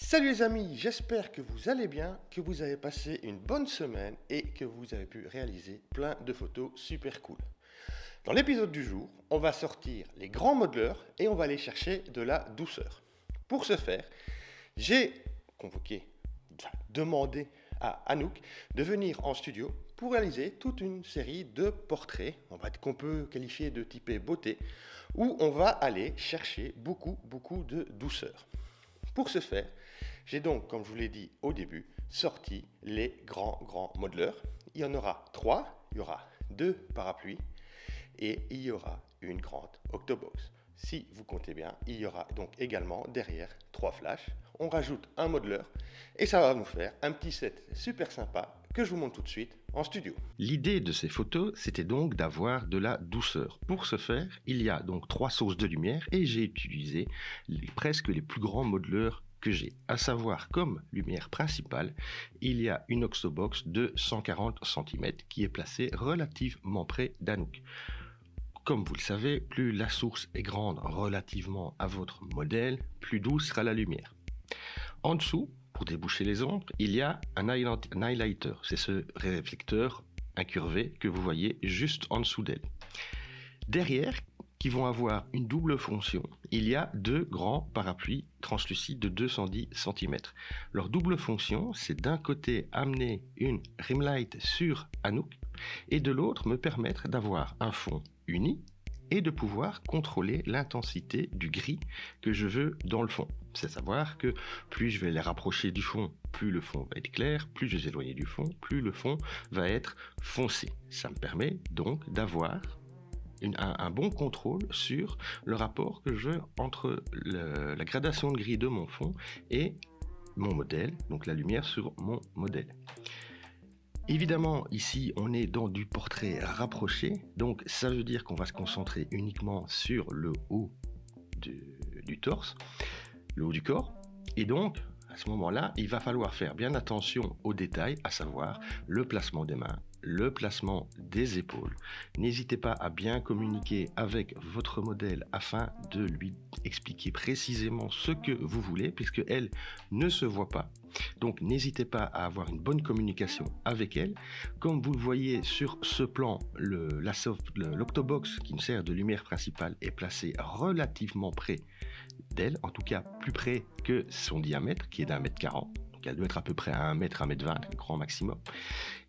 Salut les amis, j'espère que vous allez bien, que vous avez passé une bonne semaine et que vous avez pu réaliser plein de photos super cool. Dans l'épisode du jour, on va sortir les grands modeleurs et on va aller chercher de la douceur. Pour ce faire, j'ai demandé à Anouk de venir en studio pour réaliser toute une série de portraits, qu'on peut qualifier de typé beauté, où on va aller chercher beaucoup de douceur. Pour ce faire, j'ai donc, comme je vous l'ai dit au début, sorti les grands modeleurs. Il y en aura 3, il y aura 2 parapluies et il y aura une grande octobox. Si vous comptez bien, il y aura donc également derrière 3 flashs. On rajoute un modeleur et ça va nous faire un petit set super sympa que je vous montre tout de suite en studio. L'idée de ces photos, c'était donc d'avoir de la douceur. Pour ce faire, il y a donc 3 sources de lumière et j'ai utilisé presque les plus grands modeleurs que j'ai. À savoir, comme lumière principale, il y a une Oxobox de 140 cm qui est placée relativement près d'Anouk. Comme vous le savez, plus la source est grande relativement à votre modèle, plus douce sera la lumière. En dessous, pour déboucher les ombres, il y a un highlighter. C'est ce réflecteur incurvé que vous voyez juste en dessous d'elle. Derrière, qui vont avoir une double fonction, il y a 2 grands parapluies translucides de 210 cm. Leur double fonction, c'est d'un côté amener une rimlight sur Anouk et de l'autre me permettre d'avoir un fond uni et de pouvoir contrôler l'intensité du gris que je veux dans le fond. C'est à savoir que plus je vais les rapprocher du fond, plus le fond va être clair, plus je vais éloigner du fond, plus le fond va être foncé. Ça me permet donc d'avoir un bon contrôle sur le rapport que je veux entre la gradation de gris de mon fond et mon modèle, donc la lumière sur mon modèle. Évidemment, ici, on est dans du portrait rapproché, donc ça veut dire qu'on va se concentrer uniquement sur le haut du torse, le haut du corps, et donc, à ce moment-là, il va falloir faire bien attention aux détails, à savoir le placement des mains, le placement des épaules. N'hésitez pas à bien communiquer avec votre modèle afin de lui expliquer précisément ce que vous voulez, puisque elle ne se voit pas. Donc n'hésitez pas à avoir une bonne communication avec elle. Comme vous le voyez sur ce plan, l'Octobox qui nous sert de lumière principale est placé relativement près d'elle, en tout cas plus près que son diamètre qui est d'1,40 m. Donc elle doit être à peu près à 1 m, 1,20 m, grand maximum.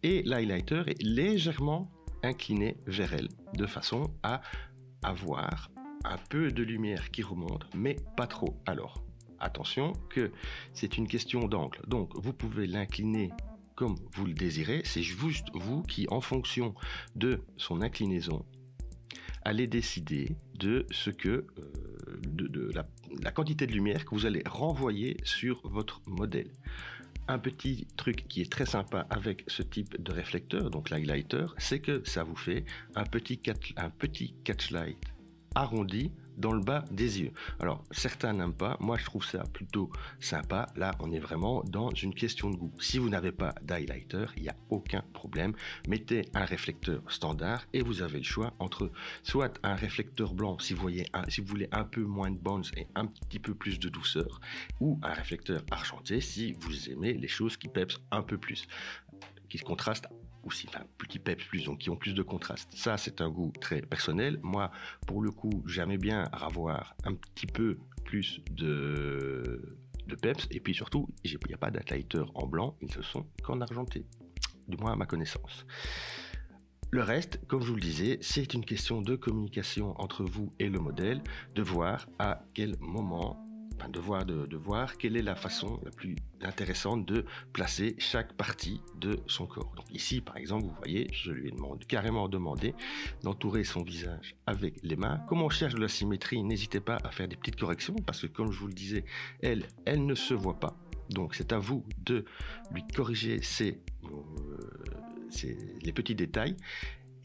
Et l'highlighter est légèrement incliné vers elle, de façon à avoir un peu de lumière qui remonte, mais pas trop. Alors, attention que c'est une question d'angle. Donc, vous pouvez l'incliner comme vous le désirez. C'est juste vous qui, en fonction de son inclinaison, allez décider de ce que la quantité de lumière que vous allez renvoyer sur votre modèle. Un petit truc qui est très sympa avec ce type de réflecteur, donc l'highlighter, c'est que ça vous fait un petit catchlight arrondi dans le bas des yeux. Alors certains n'aiment pas, moi je trouve ça plutôt sympa. Là on est vraiment dans une question de goût. Si vous n'avez pas d'highlighter, il n'y a aucun problème, mettez un réflecteur standard et vous avez le choix entre soit un réflecteur blanc si vous voulez un peu moins de bounce et un petit peu plus de douceur, ou un réflecteur argenté si vous aimez les choses qui pepsent un peu plus, qui se contrastent aussi, qui pepsent plus, donc qui ont plus de contraste. Ça, c'est un goût très personnel. Moi, pour le coup, j'aimais bien avoir un petit peu plus de peps, et puis surtout, il n'y a pas d'highlighter en blanc, ils ne sont qu'en argenté, du moins à ma connaissance. Le reste, comme je vous le disais, c'est une question de communication entre vous et le modèle, de voir à quel moment, de voir quelle est la façon la plus intéressante de placer chaque partie de son corps. Donc ici, par exemple, vous voyez, je lui ai carrément demandé d'entourer son visage avec les mains. Comme on cherche de la symétrie, n'hésitez pas à faire des petites corrections, parce que comme je vous le disais, elle ne se voit pas. Donc c'est à vous de lui corriger les petits détails.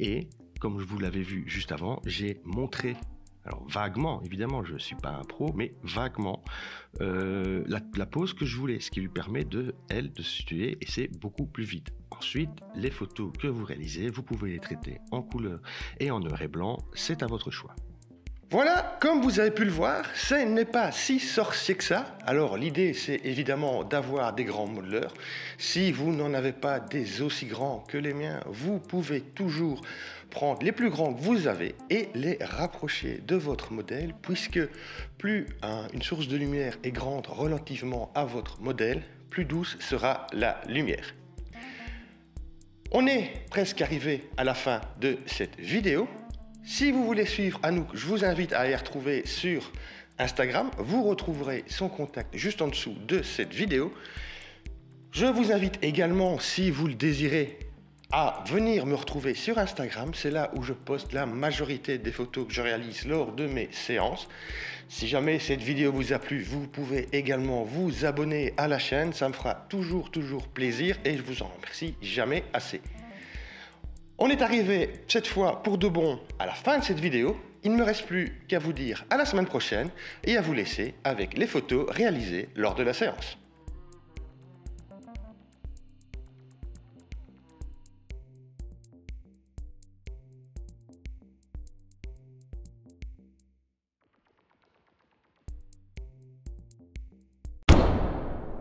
Et comme je vous l'avais vu juste avant, j'ai montré, alors vaguement, évidemment, je ne suis pas un pro, mais vaguement, la pose que je voulais, ce qui lui permet de se situer, et c'est beaucoup plus vite. Ensuite, les photos que vous réalisez, vous pouvez les traiter en couleur et en noir et blanc, c'est à votre choix. Voilà, comme vous avez pu le voir, ce n'est pas si sorcier que ça. Alors l'idée c'est évidemment d'avoir des grands modeleurs. Si vous n'en avez pas des aussi grands que les miens, vous pouvez toujours prendre les plus grands que vous avez et les rapprocher de votre modèle, puisque plus une source de lumière est grande relativement à votre modèle, plus douce sera la lumière. On est presque arrivé à la fin de cette vidéo. Si vous voulez suivre Anouk, je vous invite à y retrouver sur Instagram. Vous retrouverez son contact juste en dessous de cette vidéo. Je vous invite également, si vous le désirez, à venir me retrouver sur Instagram. C'est là où je poste la majorité des photos que je réalise lors de mes séances. Si jamais cette vidéo vous a plu, vous pouvez également vous abonner à la chaîne. Ça me fera toujours plaisir et je vous en remercie jamais assez. On est arrivé cette fois pour de bon à la fin de cette vidéo. Il ne me reste plus qu'à vous dire à la semaine prochaine et à vous laisser avec les photos réalisées lors de la séance.